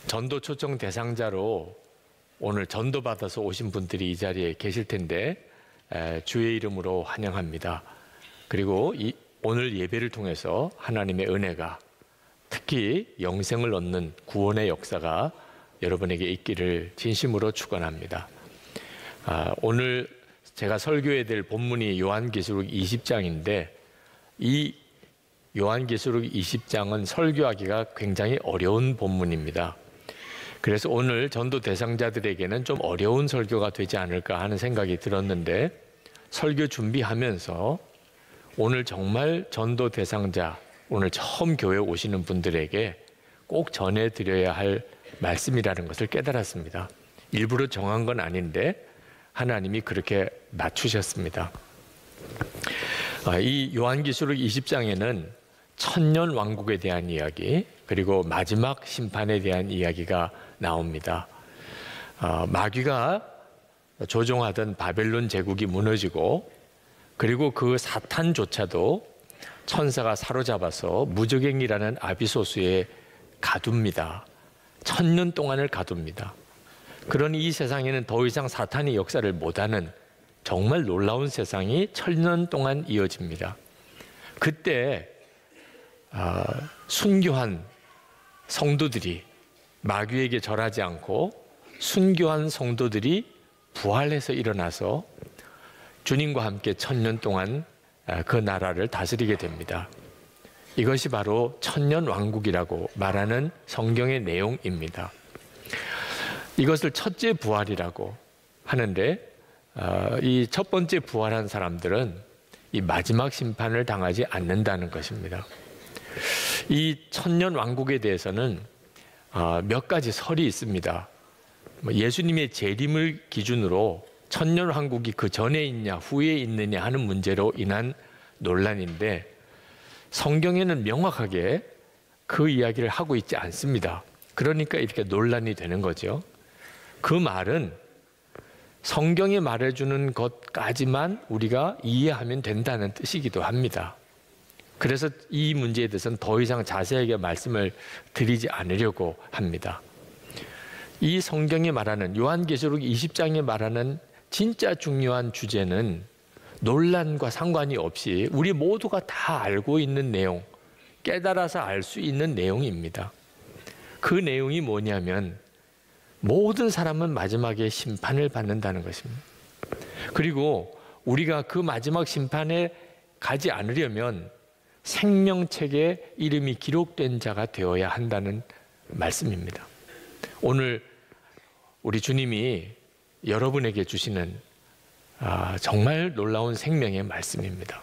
전도 초청 대상자로 오늘 전도받아서 오신 분들이 이 자리에 계실 텐데 주의 이름으로 환영합니다. 그리고 오늘 예배를 통해서 하나님의 은혜가 특히 영생을 얻는 구원의 역사가 여러분에게 있기를 진심으로 축원합니다. 오늘 제가 설교해야 될 본문이 요한계시록 20장인데 이 요한계시록 20장은 설교하기가 굉장히 어려운 본문입니다. 그래서 오늘 전도 대상자들에게는 좀 어려운 설교가 되지 않을까 하는 생각이 들었는데 설교 준비하면서 오늘 정말 전도 대상자, 오늘 처음 교회 오시는 분들에게 꼭 전해드려야 할 말씀이라는 것을 깨달았습니다. 일부러 정한 건 아닌데 하나님이 그렇게 맞추셨습니다. 이 요한계시록 20장에는 천년 왕국에 대한 이야기, 그리고 마지막 심판에 대한 이야기가 나옵니다. 마귀가 조종하던 바벨론 제국이 무너지고, 그리고 그 사탄조차도 천사가 사로잡아서 무저갱이라는 아비소스에 가둡니다. 1000년 동안을 가둡니다. 그러니 이 세상에는 더 이상 사탄이 역사를 못하는 정말 놀라운 세상이 1000년 동안 이어집니다. 그때 순교한 성도들이 마귀에게 절하지 않고 순교한 성도들이 부활해서 일어나서 주님과 함께 1000년 동안 그 나라를 다스리게 됩니다. 이것이 바로 천년 왕국이라고 말하는 성경의 내용입니다. 이것을 첫째 부활이라고 하는데 이 첫 번째 부활한 사람들은 이 마지막 심판을 당하지 않는다는 것입니다. 이 천년 왕국에 대해서는 몇 가지 설이 있습니다. 예수님의 재림을 기준으로 천년 왕국이 그 전에 있냐 후에 있느냐 하는 문제로 인한 논란인데 성경에는 명확하게 그 이야기를 하고 있지 않습니다. 그러니까 이렇게 논란이 되는 거죠. 그 말은 성경이 말해주는 것까지만 우리가 이해하면 된다는 뜻이기도 합니다. 그래서 이 문제에 대해서는 더 이상 자세하게 말씀을 드리지 않으려고 합니다. 이 성경이 말하는 요한계시록 20장에 말하는 진짜 중요한 주제는 논란과 상관이 없이 우리 모두가 다 알고 있는 내용, 깨달아서 알 수 있는 내용입니다. 그 내용이 뭐냐면 모든 사람은 마지막에 심판을 받는다는 것입니다. 그리고 우리가 그 마지막 심판에 가지 않으려면 생명책에 이름이 기록된 자가 되어야 한다는 말씀입니다. 오늘 우리 주님이 여러분에게 주시는 정말 놀라운 생명의 말씀입니다.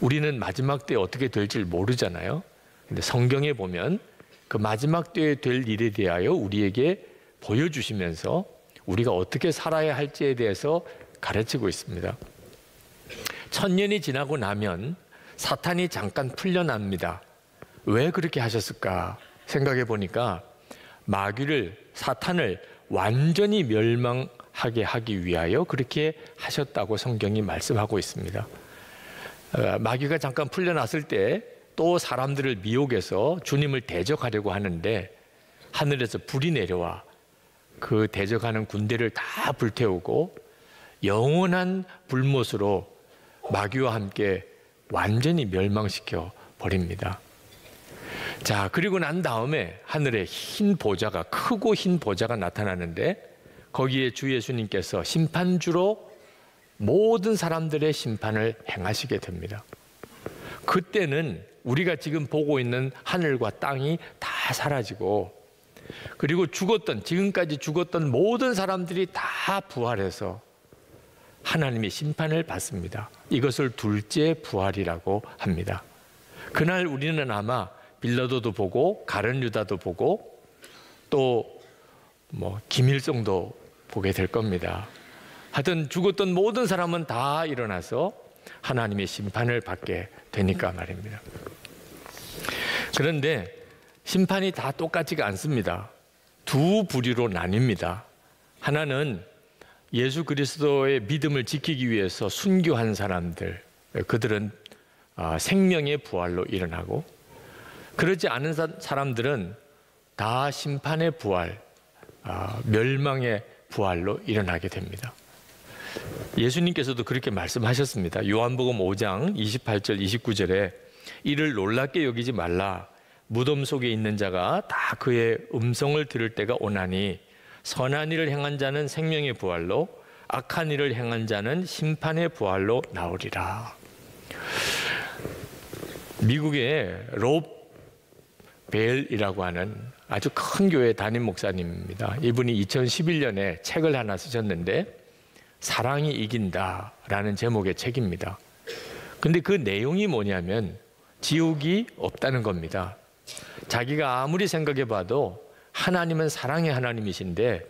우리는 마지막 때에 어떻게 될지 모르잖아요. 근데 성경에 보면 그 마지막 때에 될 일에 대하여 우리에게 보여주시면서 우리가 어떻게 살아야 할지에 대해서 가르치고 있습니다. 1000년이 지나고 나면 사탄이 잠깐 풀려납니다. 왜 그렇게 하셨을까 생각해 보니까 마귀를, 사탄을 완전히 멸망하게 하기 위하여 그렇게 하셨다고 성경이 말씀하고 있습니다. 마귀가 잠깐 풀려났을 때 또 사람들을 미혹해서 주님을 대적하려고 하는데 하늘에서 불이 내려와 그 대적하는 군대를 다 불태우고 영원한 불못으로 마귀와 함께 완전히 멸망시켜 버립니다. 자, 그리고 난 다음에 하늘에 흰 보좌가, 크고 흰 보좌가 나타나는데 거기에 주 예수님께서 심판주로 모든 사람들의 심판을 행하시게 됩니다. 그때는 우리가 지금 보고 있는 하늘과 땅이 다 사라지고, 그리고 지금까지 죽었던 모든 사람들이 다 부활해서 하나님의 심판을 받습니다. 이것을 둘째 부활이라고 합니다. 그날 우리는 아마 빌라도도 보고 가룟 유다도 보고 또 김일성도 보게 될 겁니다. 하여튼 죽었던 모든 사람은 다 일어나서 하나님의 심판을 받게 되니까 말입니다. 그런데 심판이 다 똑같지가 않습니다. 두 부류로 나뉩니다. 하나는 예수 그리스도의 믿음을 지키기 위해서 순교한 사람들, 그들은 생명의 부활로 일어나고, 그렇지 않은 사람들은 다 심판의 부활, 멸망의 부활로 일어나게 됩니다. 예수님께서도 그렇게 말씀하셨습니다. 요한복음 5장 28절 29절에 이를 놀랍게 여기지 말라. 무덤 속에 있는 자가 다 그의 음성을 들을 때가 오나니 선한 일을 행한 자는 생명의 부활로 악한 일을 행한 자는 심판의 부활로 나오리라. 미국의 롭 벨이라고 하는 아주 큰 교회 담임 목사님입니다. 이분이 2011년에 책을 하나 쓰셨는데 사랑이 이긴다라는 제목의 책입니다. 근데 그 내용이 뭐냐면 지옥이 없다는 겁니다. 자기가 아무리 생각해 봐도 하나님은 사랑의 하나님이신데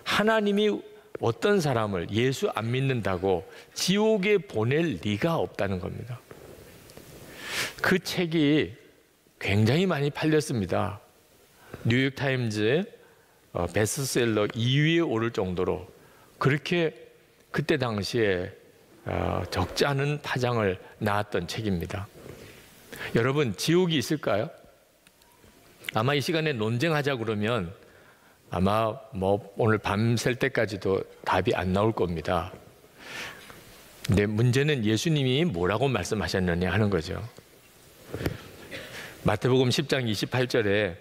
하나님이 어떤 사람을 예수 안 믿는다고 지옥에 보낼 리가 없다는 겁니다. 그 책이 굉장히 많이 팔렸습니다. 뉴욕타임즈 베스트셀러 2위에 오를 정도로 그렇게 그때 당시에 적지 않은 파장을 낳았던 책입니다. 여러분, 지옥이 있을까요? 아마 이 시간에 논쟁하자 그러면 아마 오늘 밤샐 때까지도 답이 안 나올 겁니다. 근데 문제는 예수님이 뭐라고 말씀하셨느냐 하는 거죠. 마태복음 10장 28절에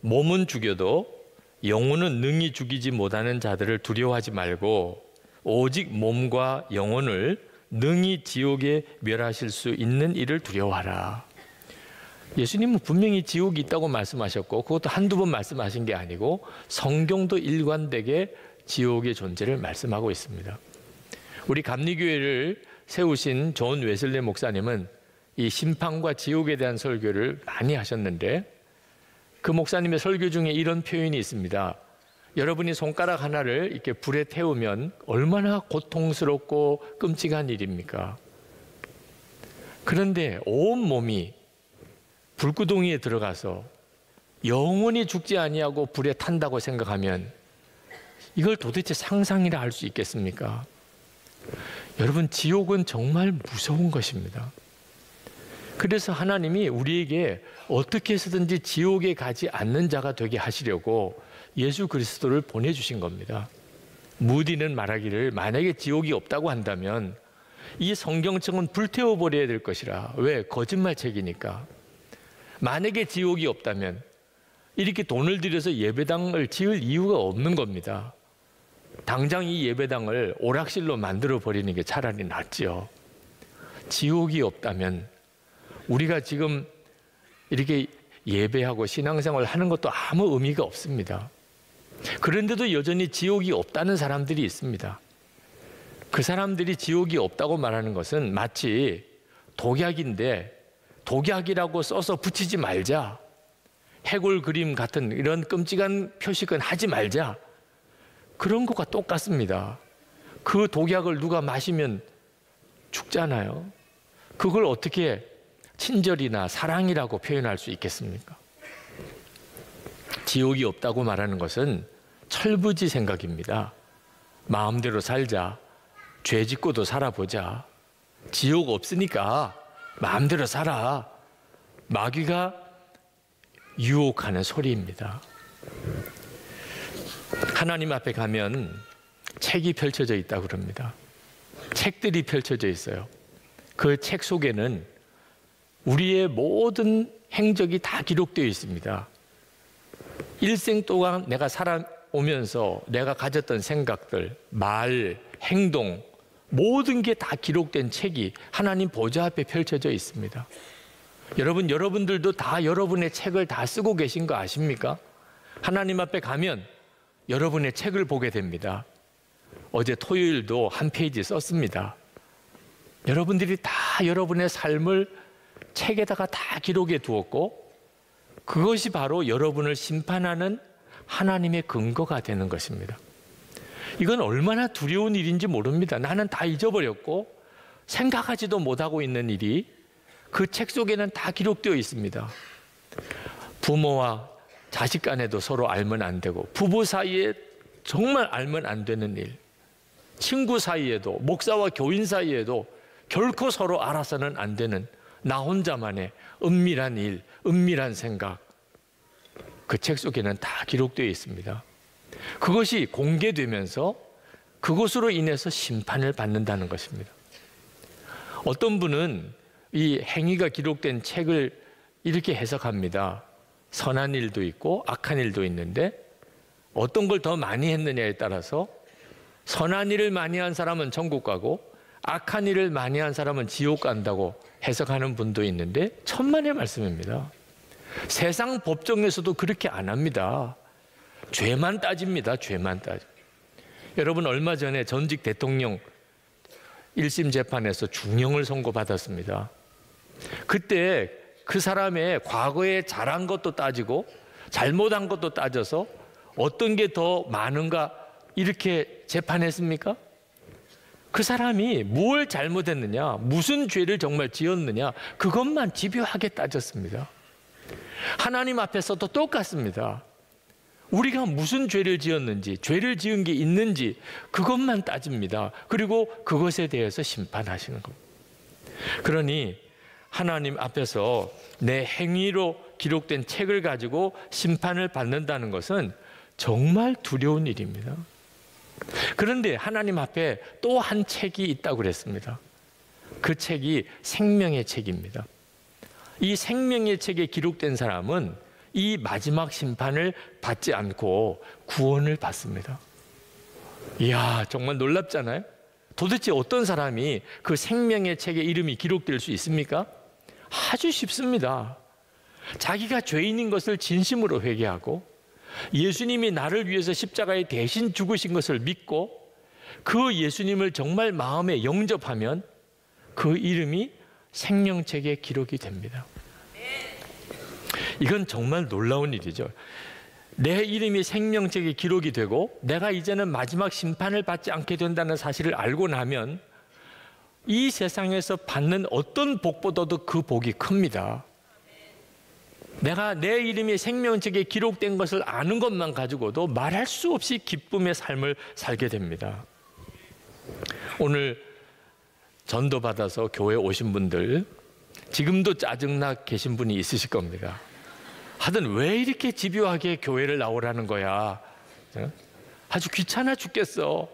몸은 죽여도 영혼은 능히 죽이지 못하는 자들을 두려워하지 말고 오직 몸과 영혼을 능히 지옥에 멸하실 수 있는 이를 두려워하라. 예수님은 분명히 지옥이 있다고 말씀하셨고 그것도 한두 번 말씀하신 게 아니고 성경도 일관되게 지옥의 존재를 말씀하고 있습니다. 우리 감리교회를 세우신 존 웨슬리 목사님은 이 심판과 지옥에 대한 설교를 많이 하셨는데 그 목사님의 설교 중에 이런 표현이 있습니다. 여러분이 손가락 하나를 이렇게 불에 태우면 얼마나 고통스럽고 끔찍한 일입니까? 그런데 온 몸이 불구덩이에 들어가서 영원히 죽지 아니하고 불에 탄다고 생각하면 이걸 도대체 상상이라 할 수 있겠습니까? 여러분, 지옥은 정말 무서운 것입니다. 그래서 하나님이 우리에게 어떻게 해서든지 지옥에 가지 않는 자가 되게 하시려고 예수 그리스도를 보내주신 겁니다. 무디는 말하기를 만약에 지옥이 없다고 한다면 이 성경책은 불태워버려야 될 것이라. 왜? 거짓말책이니까. 만약에 지옥이 없다면 이렇게 돈을 들여서 예배당을 지을 이유가 없는 겁니다. 당장 이 예배당을 오락실로 만들어 버리는 게 차라리 낫지요. 지옥이 없다면 우리가 지금 이렇게 예배하고 신앙생활을 하는 것도 아무 의미가 없습니다. 그런데도 여전히 지옥이 없다는 사람들이 있습니다. 그 사람들이 지옥이 없다고 말하는 것은 마치 독약인데 독약이라고 써서 붙이지 말자, 해골 그림 같은 이런 끔찍한 표식은 하지 말자, 그런 것과 똑같습니다. 그 독약을 누가 마시면 죽잖아요. 그걸 어떻게 친절이나 사랑이라고 표현할 수 있겠습니까? 지옥이 없다고 말하는 것은 철부지 생각입니다. 마음대로 살자, 죄 짓고도 살아보자, 지옥 없으니까 마음대로 살아, 마귀가 유혹하는 소리입니다. 하나님 앞에 가면 책이 펼쳐져 있다고 그럽니다. 책들이 펼쳐져 있어요. 그 책 속에는 우리의 모든 행적이 다 기록되어 있습니다. 일생 동안 내가 살아오면서 내가 가졌던 생각들, 말, 행동, 모든 게 다 기록된 책이 하나님 보좌 앞에 펼쳐져 있습니다. 여러분들도 다 여러분의 책을 다 쓰고 계신 거 아십니까? 하나님 앞에 가면 여러분의 책을 보게 됩니다. 어제 토요일도 한 페이지 썼습니다. 여러분들이 다 여러분의 삶을 책에다가 다 기록해 두었고 그것이 바로 여러분을 심판하는 하나님의 근거가 되는 것입니다. 이건 얼마나 두려운 일인지 모릅니다. 나는 다 잊어버렸고 생각하지도 못하고 있는 일이 그 책 속에는 다 기록되어 있습니다. 부모와 자식 간에도 서로 알면 안 되고, 부부 사이에 정말 알면 안 되는 일, 친구 사이에도, 목사와 교인 사이에도 결코 서로 알아서는 안 되는 나 혼자만의 은밀한 일, 은밀한 생각, 그 책 속에는 다 기록되어 있습니다. 그것이 공개되면서 그것으로 인해서 심판을 받는다는 것입니다. 어떤 분은 이 행위가 기록된 책을 이렇게 해석합니다. 선한 일도 있고 악한 일도 있는데 어떤 걸 더 많이 했느냐에 따라서 선한 일을 많이 한 사람은 천국 가고 악한 일을 많이 한 사람은 지옥 간다고 해석하는 분도 있는데 천만의 말씀입니다. 세상 법정에서도 그렇게 안 합니다. 죄만 따집니다. 죄만 따집. 여러분, 얼마 전에 전직 대통령 1심 재판에서 중형을 선고받았습니다. 그때 그 사람의 과거에 잘한 것도 따지고 잘못한 것도 따져서 어떤 게 더 많은가 이렇게 재판했습니까? 그 사람이 뭘 잘못했느냐, 무슨 죄를 정말 지었느냐, 그것만 집요하게 따졌습니다. 하나님 앞에서도 똑같습니다. 우리가 무슨 죄를 지었는지, 죄를 지은 게 있는지 그것만 따집니다. 그리고 그것에 대해서 심판하시는 겁니다. 그러니 하나님 앞에서 내 행위로 기록된 책을 가지고 심판을 받는다는 것은 정말 두려운 일입니다. 그런데 하나님 앞에 또 한 책이 있다고 그랬습니다. 그 책이 생명의 책입니다. 이 생명의 책에 기록된 사람은 이 마지막 심판을 받지 않고 구원을 받습니다. 이야, 정말 놀랍잖아요? 도대체 어떤 사람이 그 생명의 책에 이름이 기록될 수 있습니까? 아주 쉽습니다. 자기가 죄인인 것을 진심으로 회개하고 예수님이 나를 위해서 십자가에 대신 죽으신 것을 믿고 그 예수님을 정말 마음에 영접하면 그 이름이 생명책에 기록이 됩니다. 이건 정말 놀라운 일이죠. 내 이름이 생명책에 기록이 되고 내가 이제는 마지막 심판을 받지 않게 된다는 사실을 알고 나면 이 세상에서 받는 어떤 복보다도 그 복이 큽니다. 내가 내 이름이 생명책에 기록된 것을 아는 것만 가지고도 말할 수 없이 기쁨의 삶을 살게 됩니다. 오늘 전도받아서 교회에 오신 분들, 지금도 짜증나 계신 분이 있으실 겁니다. 하여튼 왜 이렇게 집요하게 교회를 나오라는 거야? 아주 귀찮아 죽겠어.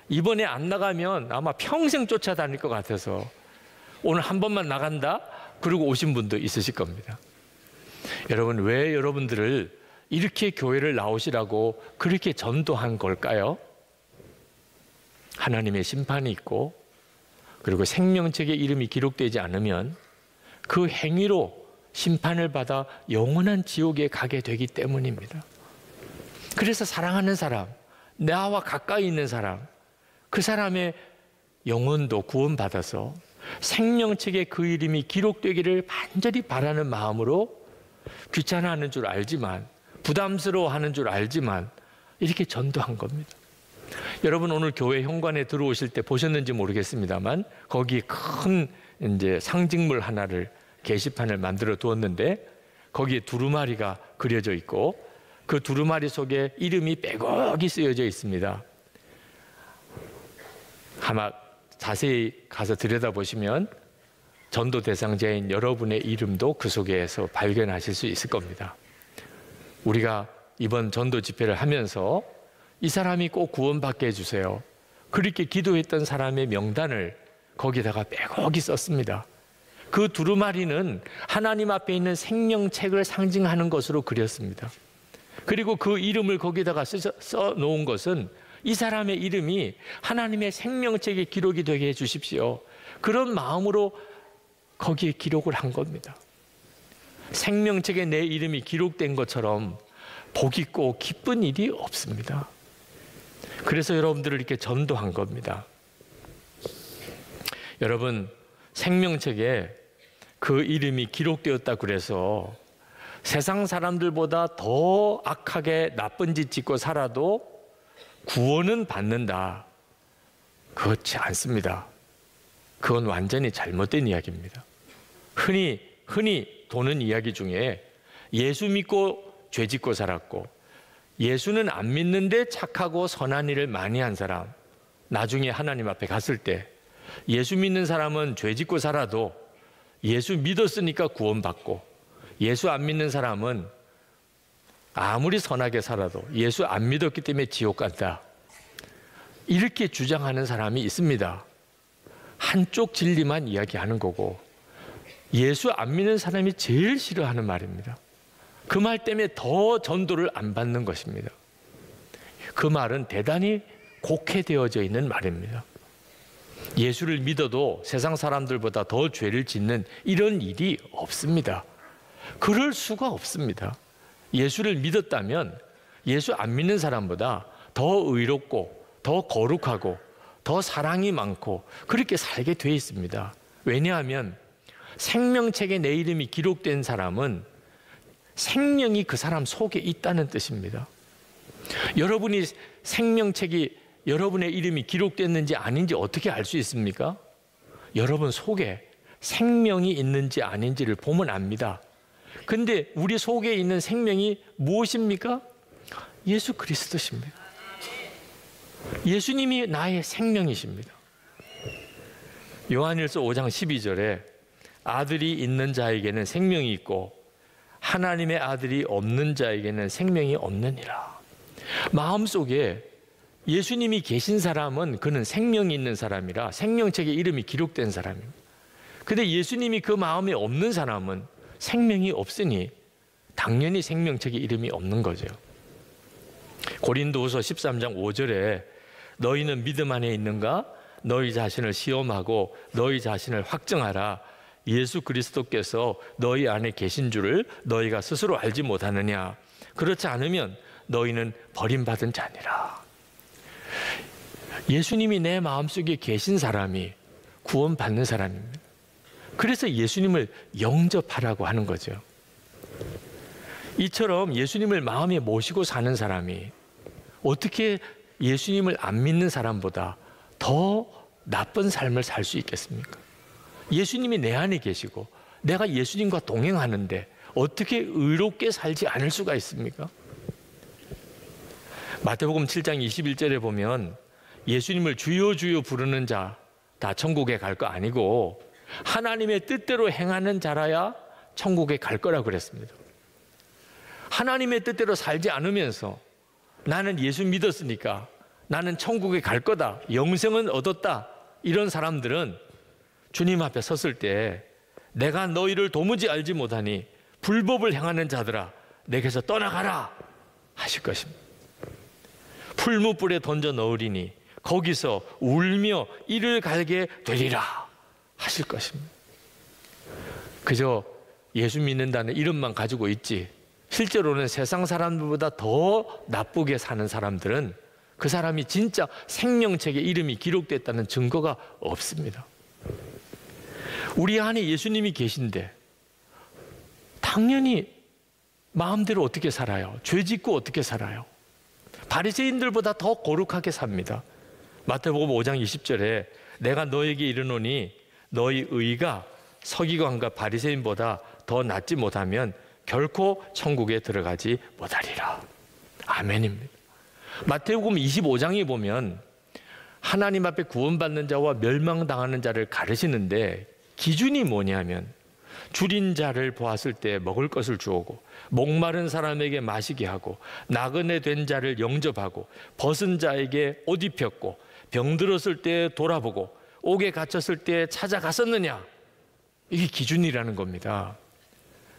이번에 안 나가면 아마 평생 쫓아다닐 것 같아서 오늘 한 번만 나간다? 그리고 오신 분도 있으실 겁니다. 여러분, 왜 여러분들을 이렇게 교회를 나오시라고 그렇게 전도한 걸까요? 하나님의 심판이 있고 그리고 생명책에 이름이 기록되지 않으면 그 행위로 심판을 받아 영원한 지옥에 가게 되기 때문입니다. 그래서 사랑하는 사람, 나와 가까이 있는 사람, 그 사람의 영혼도 구원받아서 생명책에 그 이름이 기록되기를 간절히 바라는 마음으로 귀찮아하는 줄 알지만, 부담스러워하는 줄 알지만 이렇게 전도한 겁니다. 여러분, 오늘 교회 현관에 들어오실 때 보셨는지 모르겠습니다만 거기 큰 이제 상징물 하나를, 게시판을 만들어 두었는데 거기에 두루마리가 그려져 있고 그 두루마리 속에 이름이 빼곡히 쓰여져 있습니다. 아마 자세히 가서 들여다보시면 전도 대상자인 여러분의 이름도 그 속에서 발견하실 수 있을 겁니다. 우리가 이번 전도 집회를 하면서 이 사람이 꼭 구원받게 해주세요, 그렇게 기도했던 사람의 명단을 거기다가 빼곡히 썼습니다. 그 두루마리는 하나님 앞에 있는 생명책을 상징하는 것으로 그렸습니다. 그리고 그 이름을 거기다가 써놓은 것은 이 사람의 이름이 하나님의 생명책에 기록이 되게 해주십시오, 그런 마음으로 거기에 기록을 한 겁니다. 생명책에 내 이름이 기록된 것처럼 복 있고 기쁜 일이 없습니다. 그래서 여러분들을 이렇게 전도한 겁니다. 여러분, 생명책에 그 이름이 기록되었다 그래서 세상 사람들보다 더 악하게 나쁜 짓 짓고 살아도 구원은 받는다, 그렇지 않습니다. 그건 완전히 잘못된 이야기입니다. 흔히 도는 이야기 중에 예수 믿고 죄 짓고 살았고 예수는 안 믿는데 착하고 선한 일을 많이 한 사람, 나중에 하나님 앞에 갔을 때 예수 믿는 사람은 죄 짓고 살아도 예수 믿었으니까 구원받고 예수 안 믿는 사람은 아무리 선하게 살아도 예수 안 믿었기 때문에 지옥 간다, 이렇게 주장하는 사람이 있습니다. 한쪽 진리만 이야기하는 거고, 예수 안 믿는 사람이 제일 싫어하는 말입니다. 그 말 때문에 더 전도를 안 받는 것입니다. 그 말은 대단히 곡해되어져 있는 말입니다. 예수를 믿어도 세상 사람들보다 더 죄를 짓는 이런 일이 없습니다. 그럴 수가 없습니다. 예수를 믿었다면 예수 안 믿는 사람보다 더 의롭고 더 거룩하고 더 사랑이 많고 그렇게 살게 돼 있습니다. 왜냐하면 생명책에 내 이름이 기록된 사람은 생명이 그 사람 속에 있다는 뜻입니다. 여러분이 생명책이 여러분의 이름이 기록됐는지 아닌지 어떻게 알 수 있습니까? 여러분 속에 생명이 있는지 아닌지를 보면 압니다. 근데 우리 속에 있는 생명이 무엇입니까? 예수 그리스도십니다. 예수님이 나의 생명이십니다. 요한일서 5장 12절에 아들이 있는 자에게는 생명이 있고 하나님의 아들이 없는 자에게는 생명이 없느니라. 마음속에 예수님이 계신 사람은 그는 생명이 있는 사람이라 생명책에 이름이 기록된 사람입니다. 근데 예수님이 그 마음에 없는 사람은 생명이 없으니 당연히 생명책에 이름이 없는 거죠. 고린도후서 13장 5절에 너희는 믿음 안에 있는가? 너희 자신을 시험하고 너희 자신을 확증하라. 예수 그리스도께서 너희 안에 계신 줄을 너희가 스스로 알지 못하느냐? 그렇지 않으면 너희는 버림받은 자니라. 예수님이 내 마음속에 계신 사람이 구원받는 사람입니다. 그래서 예수님을 영접하라고 하는 거죠. 이처럼 예수님을 마음에 모시고 사는 사람이 어떻게 예수님을 안 믿는 사람보다 더 나쁜 삶을 살 수 있겠습니까? 예수님이 내 안에 계시고 내가 예수님과 동행하는데 어떻게 의롭게 살지 않을 수가 있습니까? 마태복음 7장 21절에 보면 예수님을 주여 주여 부르는 자 다 천국에 갈 거 아니고 하나님의 뜻대로 행하는 자라야 천국에 갈 거라고 그랬습니다. 하나님의 뜻대로 살지 않으면서 나는 예수 믿었으니까 나는 천국에 갈 거다, 영생은 얻었다, 이런 사람들은 주님 앞에 섰을 때 내가 너희를 도무지 알지 못하니 불법을 행하는 자들아 내게서 떠나가라 하실 것입니다. 풀무불에 던져 넣으리니 거기서 울며 이를 갈게 되리라 하실 것입니다. 그저 예수 믿는다는 이름만 가지고 있지 실제로는 세상 사람들보다 더 나쁘게 사는 사람들은 그 사람이 진짜 생명책에 이름이 기록됐다는 증거가 없습니다. 우리 안에 예수님이 계신데 당연히 마음대로 어떻게 살아요? 죄 짓고 어떻게 살아요? 바리새인들보다 더 거룩하게 삽니다. 마태복음 5장 20절에 내가 너에게 이르노니 너희 의가 서기관과 바리새인보다 더 낫지 못하면 결코 천국에 들어가지 못하리라. 아멘입니다. 마태복음 25장에 보면 하나님 앞에 구원받는 자와 멸망당하는 자를 가르치는데 기준이 뭐냐면 줄인 자를 보았을 때 먹을 것을 주오고 목마른 사람에게 마시게 하고 나그네 된 자를 영접하고 벗은 자에게 옷 입혔고 병들었을 때 돌아보고 옥에 갇혔을 때 찾아갔었느냐, 이게 기준이라는 겁니다.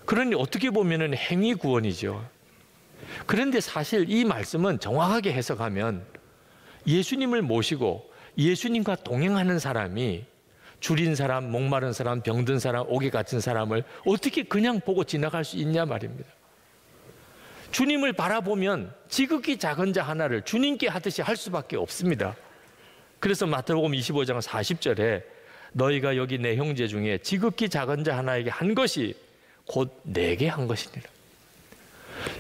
그러니 어떻게 보면 행위 구원이죠. 그런데 사실 이 말씀은 정확하게 해석하면 예수님을 모시고 예수님과 동행하는 사람이 줄인 사람, 목마른 사람, 병든 사람, 옥에 갇힌 사람을 어떻게 그냥 보고 지나갈 수 있냐 말입니다. 주님을 바라보면 지극히 작은 자 하나를 주님께 하듯이 할 수밖에 없습니다. 그래서 마태복음 25장 40절에 너희가 여기 내 형제 중에 지극히 작은 자 하나에게 한 것이 곧 내게 한 것이니라.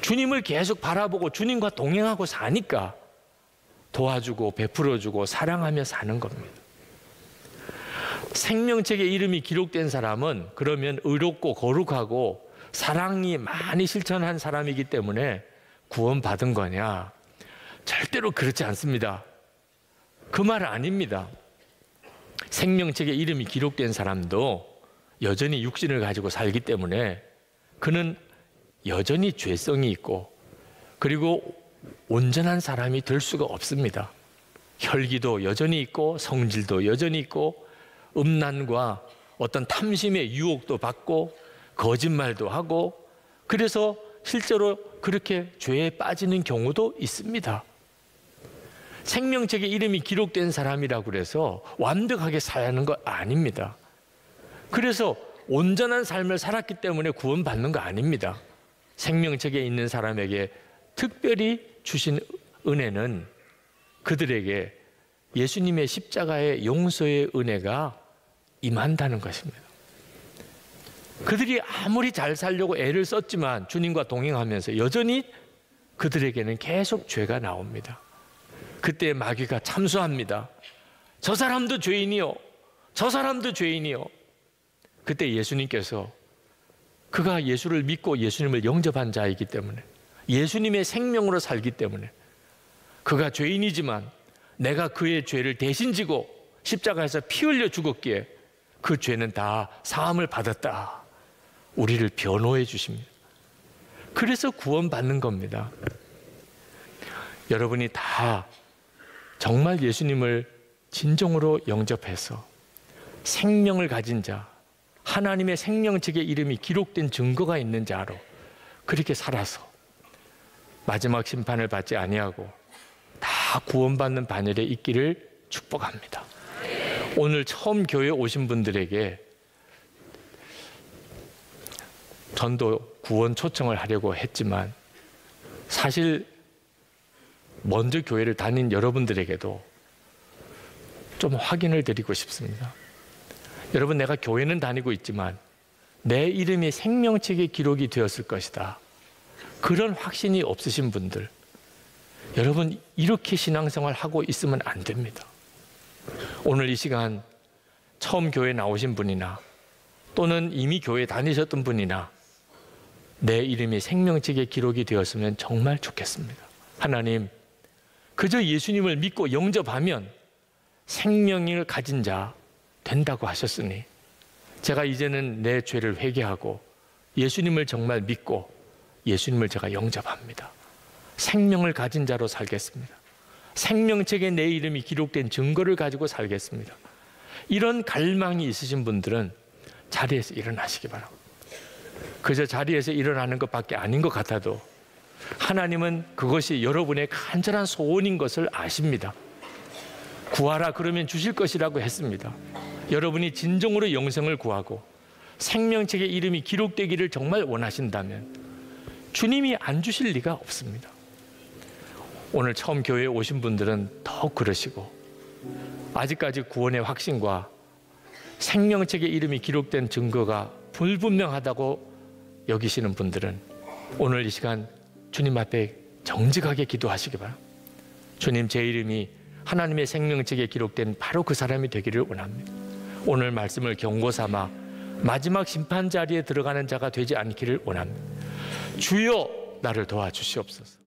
주님을 계속 바라보고 주님과 동행하고 사니까 도와주고 베풀어주고 사랑하며 사는 겁니다. 생명책에 이름이 기록된 사람은 그러면 의롭고 거룩하고 사랑이 많이 실천한 사람이기 때문에 구원받은 거냐? 절대로 그렇지 않습니다. 그 말 아닙니다. 생명책에 이름이 기록된 사람도 여전히 육신을 가지고 살기 때문에 그는 여전히 죄성이 있고 그리고 온전한 사람이 될 수가 없습니다. 혈기도 여전히 있고 성질도 여전히 있고 음란과 어떤 탐심의 유혹도 받고 거짓말도 하고, 그래서 실제로 그렇게 죄에 빠지는 경우도 있습니다. 생명책에 이름이 기록된 사람이라고 해서 완벽하게 살아야 하는 거 아닙니다. 그래서 온전한 삶을 살았기 때문에 구원받는 거 아닙니다. 생명책에 있는 사람에게 특별히 주신 은혜는 그들에게 예수님의 십자가의 용서의 은혜가 임한다는 것입니다. 그들이 아무리 잘 살려고 애를 썼지만 주님과 동행하면서 여전히 그들에게는 계속 죄가 나옵니다. 그때 마귀가 참수합니다. 저 사람도 죄인이요, 저 사람도 죄인이요. 그때 예수님께서 그가 예수를 믿고 예수님을 영접한 자이기 때문에, 예수님의 생명으로 살기 때문에, 그가 죄인이지만 내가 그의 죄를 대신 지고 십자가에서 피 흘려 죽었기에 그 죄는 다 사함을 받았다, 우리를 변호해 주십니다. 그래서 구원받는 겁니다. 여러분이 다 정말 예수님을 진정으로 영접해서 생명을 가진 자, 하나님의 생명책의 이름이 기록된 증거가 있는 자로 그렇게 살아서 마지막 심판을 받지 아니하고 다 구원받는 반열에 있기를 축복합니다. 오늘 처음 교회에 오신 분들에게 전도 구원 초청을 하려고 했지만, 사실 먼저 교회를 다닌 여러분들에게도 좀 확인을 드리고 싶습니다. 여러분, 내가 교회는 다니고 있지만 내 이름이 생명책에 기록이 되었을 것이다, 그런 확신이 없으신 분들, 여러분 이렇게 신앙생활 하고 있으면 안 됩니다. 오늘 이 시간 처음 교회 나오신 분이나 또는 이미 교회 다니셨던 분이나 내 이름이 생명책에 기록이 되었으면 정말 좋겠습니다. 하나님, 그저 예수님을 믿고 영접하면 생명을 가진 자 된다고 하셨으니 제가 이제는 내 죄를 회개하고 예수님을 정말 믿고 예수님을 제가 영접합니다. 생명을 가진 자로 살겠습니다. 생명책에 내 이름이 기록된 증거를 가지고 살겠습니다. 이런 갈망이 있으신 분들은 자리에서 일어나시기 바랍니다. 그저 자리에서 일어나는 것밖에 아닌 것 같아도 하나님은 그것이 여러분의 간절한 소원인 것을 아십니다. 구하라 그러면 주실 것이라고 했습니다. 여러분이 진정으로 영생을 구하고 생명책에 이름이 기록되기를 정말 원하신다면 주님이 안 주실 리가 없습니다. 오늘 처음 교회에 오신 분들은 더 그러시고, 아직까지 구원의 확신과 생명책에 이름이 기록된 증거가 불분명하다고 여기시는 분들은 오늘 이 시간 주님 앞에 정직하게 기도하시기 바랍니다. 주님, 제 이름이 하나님의 생명책에 기록된 바로 그 사람이 되기를 원합니다. 오늘 말씀을 경고 삼아 마지막 심판 자리에 들어가는 자가 되지 않기를 원합니다. 주여, 나를 도와주시옵소서.